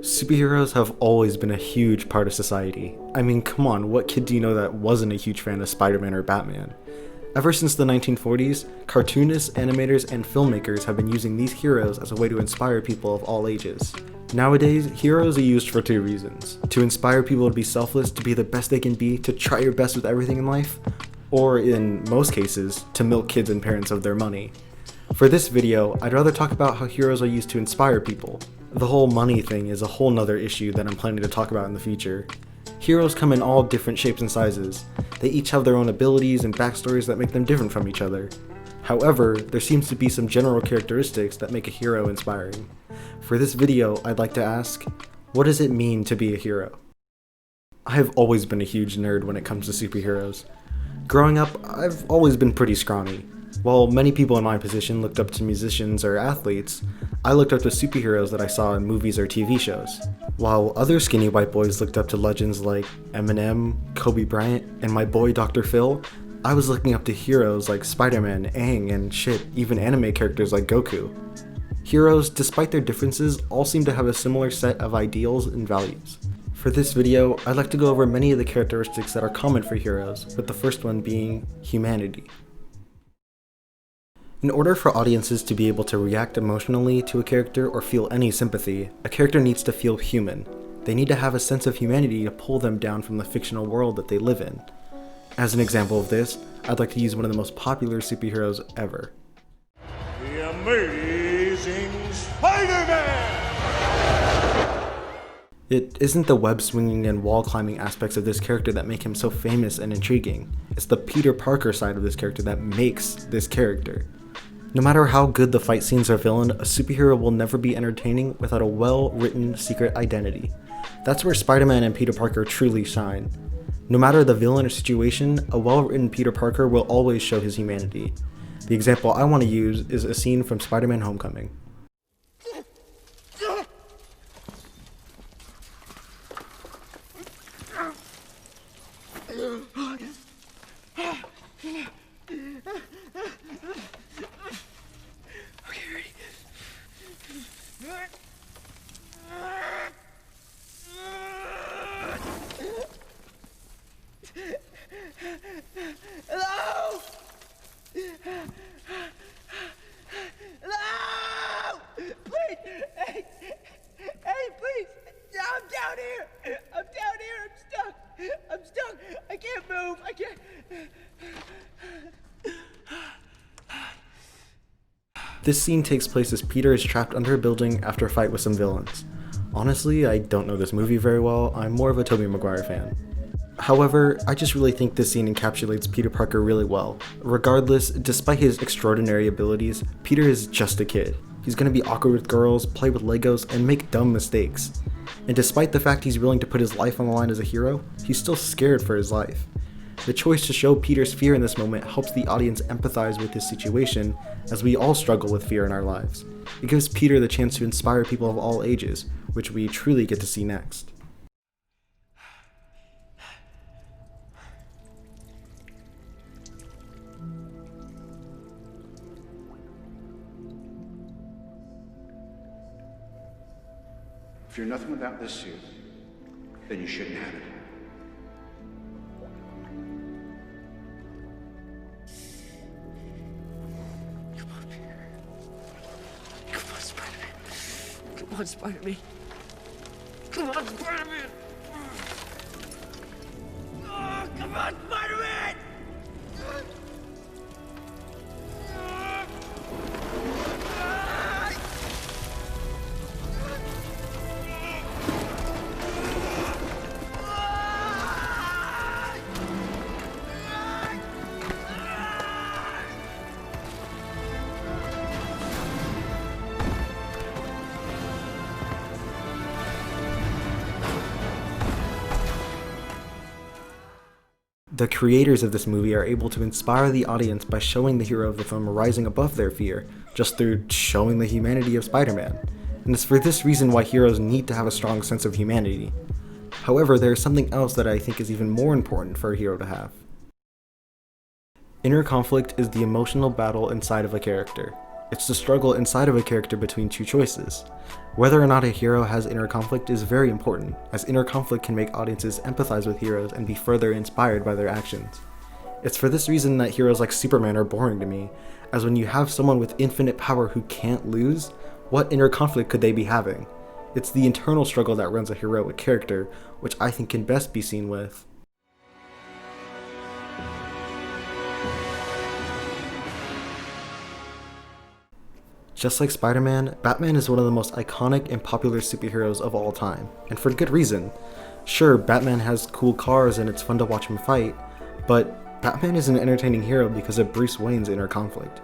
Superheroes have always been a huge part of society. I mean, come on, what kid do you know that wasn't a huge fan of Spider-Man or Batman? Ever since the 1940s, cartoonists, animators, and filmmakers have been using these heroes as a way to inspire people of all ages. Nowadays, heroes are used for two reasons: to inspire people to be selfless, to be the best they can be, to try your best with everything in life, or in most cases, to milk kids and parents of their money. For this video, I'd rather talk about how heroes are used to inspire people. The whole money thing is a whole nother issue that I'm planning to talk about in the future. Heroes come in all different shapes and sizes. They each have their own abilities and backstories that make them different from each other. However, there seems to be some general characteristics that make a hero inspiring. For this video, I'd like to ask, what does it mean to be a hero? I have always been a huge nerd when it comes to superheroes. Growing up, I've always been pretty scrawny. While many people in my position looked up to musicians or athletes, I looked up to superheroes that I saw in movies or TV shows. While other skinny white boys looked up to legends like Eminem, Kobe Bryant, and my boy Dr. Phil, I was looking up to heroes like Spider-Man, Aang, and even anime characters like Goku. Heroes, despite their differences, all seem to have a similar set of ideals and values. For this video, I'd like to go over many of the characteristics that are common for heroes, with the first one being humanity. In order for audiences to be able to react emotionally to a character or feel any sympathy, a character needs to feel human. They need to have a sense of humanity to pull them down from the fictional world that they live in. As an example of this, I'd like to use one of the most popular superheroes ever. The Amazing Spider-Man! It isn't the web swinging and wall climbing aspects of this character that make him so famous and intriguing. It's the Peter Parker side of this character that makes this character. No matter how good the fight scenes are villain, a superhero will never be entertaining without a well-written secret identity. That's where Spider-Man and Peter Parker truly shine. No matter the villain or situation, a well-written Peter Parker will always show his humanity. The example I want to use is a scene from Spider-Man Homecoming. Hello? Hello? Please! Hey, please! I'm down here! I'm down here! I'm stuck! I can't move! I can't... This scene takes place as Peter is trapped under a building after a fight with some villains. Honestly, I don't know this movie very well. I'm more of a Tobey Maguire fan. However, I just really think this scene encapsulates Peter Parker really well. Regardless, despite his extraordinary abilities, Peter is just a kid. He's gonna be awkward with girls, play with Legos, and make dumb mistakes. And despite the fact he's willing to put his life on the line as a hero, he's still scared for his life. The choice to show Peter's fear in this moment helps the audience empathize with his situation, as we all struggle with fear in our lives. It gives Peter the chance to inspire people of all ages, which we truly get to see next. If you're nothing without this suit, then you shouldn't have it. Come on, Peter. Come on, Spider-Man. Come on, Spider-Man. Come on, Spider-Man. Oh, come on, Spider-Man! The creators of this movie are able to inspire the audience by showing the hero of the film rising above their fear, just through showing the humanity of Spider-Man. And it's for this reason why heroes need to have a strong sense of humanity. However, there is something else that I think is even more important for a hero to have. Inner conflict is the emotional battle inside of a character. It's the struggle inside of a character between two choices. Whether or not a hero has inner conflict is very important, as inner conflict can make audiences empathize with heroes and be further inspired by their actions. It's for this reason that heroes like Superman are boring to me, as when you have someone with infinite power who can't lose, what inner conflict could they be having? It's the internal struggle that runs a heroic character, which I think can best be seen with just like Spider-Man, Batman is one of the most iconic and popular superheroes of all time, and for good reason. Sure, Batman has cool cars and it's fun to watch him fight, but Batman is an entertaining hero because of Bruce Wayne's inner conflict.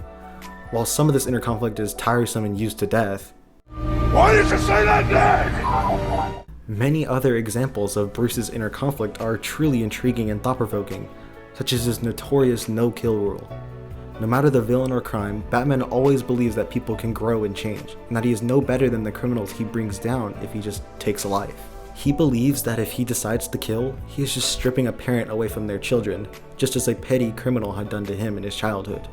While some of this inner conflict is tiresome and used to death, Why did you say that then? many other examples of Bruce's inner conflict are truly intriguing and thought-provoking, such as his notorious no-kill rule. No matter the villain or crime, Batman always believes that people can grow and change, and that he is no better than the criminals he brings down if he just takes a life. He believes that if he decides to kill, he is just stripping a parent away from their children, just as a petty criminal had done to him in his childhood.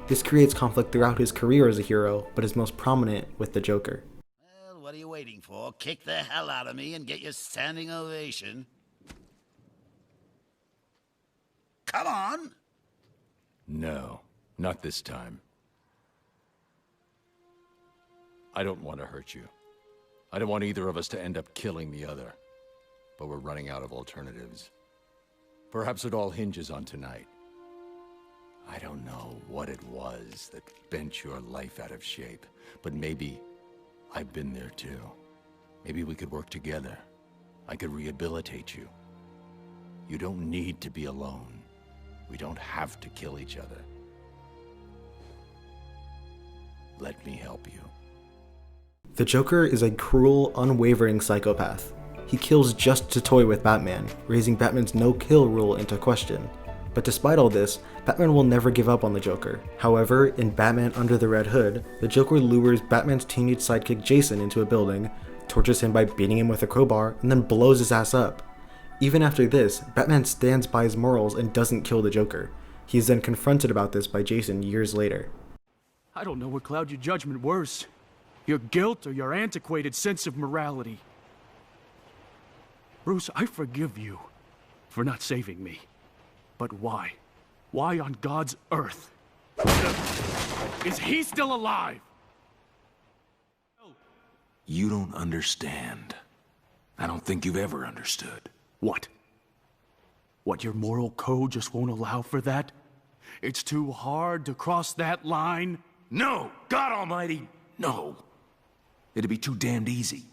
This creates conflict throughout his career as a hero, but is most prominent with the Joker. Well, what are you waiting for? Kick the hell out of me and get your standing ovation. Come on! No, not this time. I don't want to hurt you. I don't want either of us to end up killing the other. But we're running out of alternatives. Perhaps it all hinges on tonight. I don't know what it was that bent your life out of shape, but maybe I've been there too. Maybe we could work together. I could rehabilitate you. You don't need to be alone. We don't have to kill each other. Let me help you. The Joker is a cruel, unwavering psychopath. He kills just to toy with Batman, raising Batman's no-kill rule into question. But despite all this, Batman will never give up on the Joker. However, in Batman Under the Red Hood, the Joker lures Batman's teenage sidekick Jason into a building, tortures him by beating him with a crowbar, and then blows his ass up. Even after this, Batman stands by his morals and doesn't kill the Joker. He is then confronted about this by Jason years later. I don't know what clouds your judgment worse. Your guilt or your antiquated sense of morality. Bruce, I forgive you for not saving me. But why? Why on God's earth is he still alive? You don't understand. I don't think you've ever understood. What? What, your moral code just won't allow for that? It's too hard to cross that line? No! God Almighty, no! It'd be too damned easy.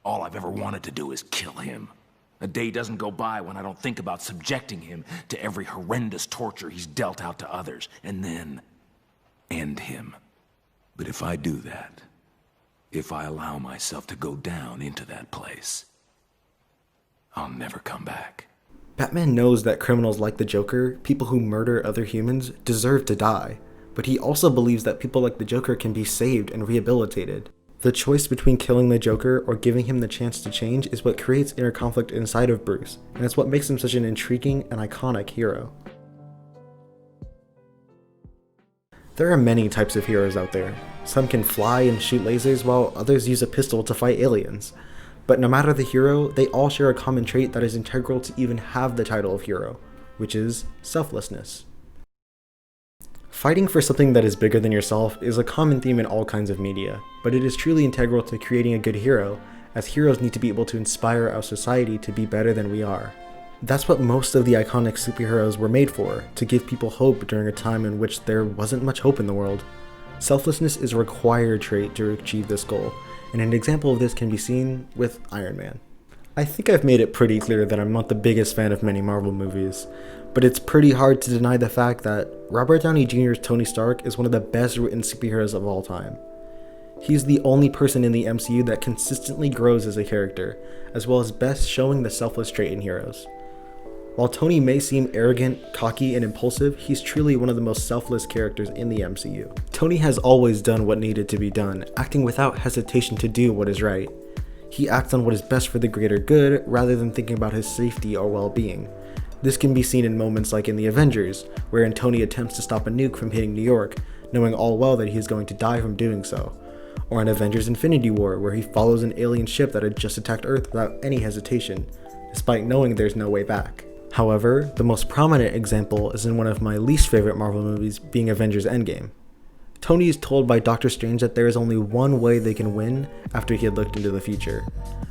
All I've ever wanted to do is kill him. A day doesn't go by when I don't think about subjecting him to every horrendous torture he's dealt out to others, and then end him. But if I do that, if I allow myself to go down into that place, I'll never come back. Batman knows that criminals like the Joker, people who murder other humans, deserve to die, but he also believes that people like the Joker can be saved and rehabilitated. The choice between killing the Joker or giving him the chance to change is what creates inner conflict inside of Bruce, and it's what makes him such an intriguing and iconic hero. There are many types of heroes out there. Some can fly and shoot lasers while others use a pistol to fight aliens. But no matter the hero, they all share a common trait that is integral to even have the title of hero, which is selflessness. Fighting for something that is bigger than yourself is a common theme in all kinds of media, but it is truly integral to creating a good hero, as heroes need to be able to inspire our society to be better than we are. That's what most of the iconic superheroes were made for, to give people hope during a time in which there wasn't much hope in the world. Selflessness is a required trait to achieve this goal, and an example of this can be seen with Iron Man. I think I've made it pretty clear that I'm not the biggest fan of many Marvel movies, but it's pretty hard to deny the fact that Robert Downey Jr.'s Tony Stark is one of the best written superheroes of all time. He's the only person in the MCU that consistently grows as a character, as well as best showing the selfless trait in heroes. While Tony may seem arrogant, cocky, and impulsive, he's truly one of the most selfless characters in the MCU. Tony has always done what needed to be done, acting without hesitation to do what is right. He acts on what is best for the greater good, rather than thinking about his safety or well-being. This can be seen in moments like in The Avengers, wherein Tony attempts to stop a nuke from hitting New York, knowing all well that he is going to die from doing so. Or in Avengers Infinity War, where he follows an alien ship that had just attacked Earth without any hesitation, despite knowing there's no way back. However, the most prominent example is in one of my least favorite Marvel movies, being Avengers Endgame. Tony is told by Doctor Strange that there is only one way they can win after he had looked into the future.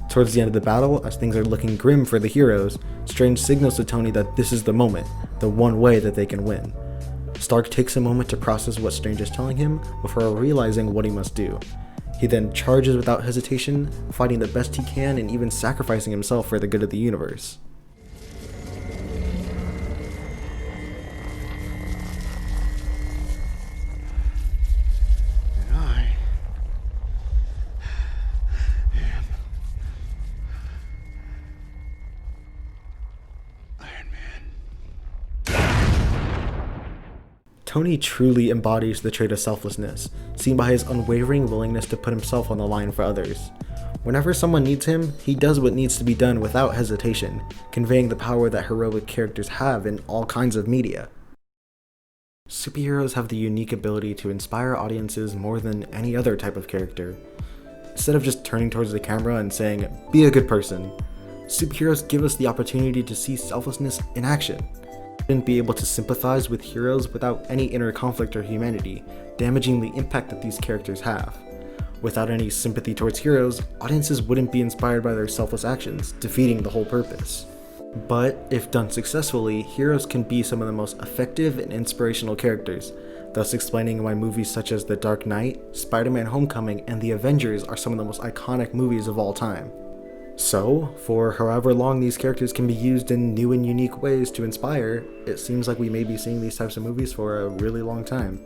Towards the end of the battle, as things are looking grim for the heroes, Strange signals to Tony that this is the moment, the one way that they can win. Stark takes a moment to process what Strange is telling him before realizing what he must do. He then charges without hesitation, fighting the best he can and even sacrificing himself for the good of the universe. And I am Iron Man. Tony truly embodies the trait of selflessness, seen by his unwavering willingness to put himself on the line for others. Whenever someone needs him, he does what needs to be done without hesitation, conveying the power that heroic characters have in all kinds of media. Superheroes have the unique ability to inspire audiences more than any other type of character. Instead of just turning towards the camera and saying, "Be a good person," superheroes give us the opportunity to see selflessness in action. Wouldn't be able to sympathize with heroes without any inner conflict or humanity, damaging the impact that these characters have. Without any sympathy towards heroes, audiences wouldn't be inspired by their selfless actions, defeating the whole purpose. But if done successfully, heroes can be some of the most effective and inspirational characters, thus explaining why movies such as The Dark Knight, Spider-Man: Homecoming, and The Avengers are some of the most iconic movies of all time. So, for however long these characters can be used in new and unique ways to inspire, it seems like we may be seeing these types of movies for a really long time.